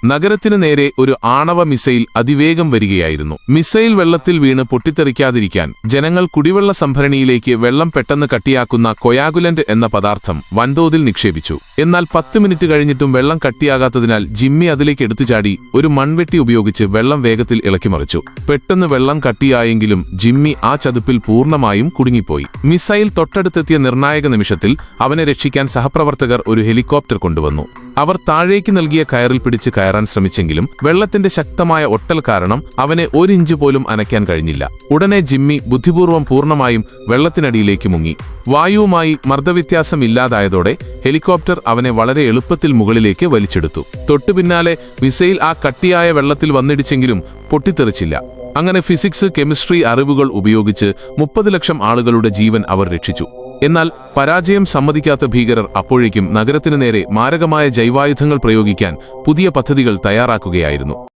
നഗരത്തിനു നേരെ ഒരു ആണവ മിസൈൽ അതിവേഗം വരികയായിരുന്നു. മിസൈൽ വെള്ളത്തിൽ വീണ് പൊട്ടിത്തെറിക്കാതിരിക്കാൻ ജനങ്ങൾ കുടിവെള്ള സംഭരണിയിലേക്ക് വെള്ളം പെട്ടെന്ന് കട്ടിയാക്കുന്ന കൊയാഗുലന്റ് എന്ന പദാർത്ഥം വൻതോതിൽ നിക്ഷേപിച്ചു. എന്നാൽ 10 മിനിറ്റ് കഴിഞ്ഞിട്ടും വെള്ളം കട്ടിയാകാത്തതിനാൽ ജിമ്മി അതിലേക്ക് എടുത്തുചാടി ഒരു മൺവെട്ടി ഉപയോഗിച്ച് വെള്ളം വേഗത്തിൽ ഇളക്കിമറിച്ചു. പെട്ടെന്ന് വെള്ളം കട്ടിയായെങ്കിലും ജിമ്മി ആ ചതുപ്പിൽ പൂർണ്ണമായും കുടുങ്ങിപ്പോയി. മിസൈൽ തൊട്ടടുത്തെത്തിയ നിർണായക നിമിഷത്തിൽ അവനെ രക്ഷിക്കാൻ സഹപ്രവർത്തകർ ഒരു ഹെലികോപ്റ്റർ കൊണ്ടുവന്നു. അവർ താഴേക്ക് നൽകിയ കയറിൽ പിടിച്ച് കയറാൻ ശ്രമിച്ചെങ്കിലും വെള്ളത്തിന്റെ ശക്തമായ ഒട്ടൽ കാരണം അവനെ 1 ഇഞ്ച് പോലും അനയ്ക്കാൻ കഴിഞ്ഞില്ല. ഉടനെ ജിമ്മി ബുദ്ധിപൂർവ്വം പൂർണ്ണമായും വെള്ളത്തിനടിയിലേക്ക് മുങ്ങി. വായുവുമായി മർദ്ദവ്യത്യാസം ഇല്ലാതായതോടെ ഹെലികോപ്റ്റർ അവനെ വളരെ എളുപ്പത്തിൽ മുകളിലേക്ക് വലിച്ചെടുത്തു. തൊട്ടുപിന്നാലെ മിസൈൽ ആ കട്ടിയായ വെള്ളത്തിൽ വന്നിടിച്ചെങ്കിലും പൊട്ടിത്തെറിച്ചില്ല. അങ്ങനെ ഫിസിക്സ്, കെമിസ്ട്രി അറിവുകൾ ഉപയോഗിച്ച് 30 ലക്ഷം ആളുകളുടെ ജീവൻ അവർ രക്ഷിച്ചു. എന്നാൽ പരാജയം സമ്മതിക്കാത്ത ഭീകരർ അപ്പോഴേക്കും നഗരത്തിനു നേരെ മാരകമായ ജൈവായുധങ്ങൾ പ്രയോഗിക്കാൻ പുതിയ പദ്ധതികൾ തയ്യാറാക്കുകയായിരുന്നു.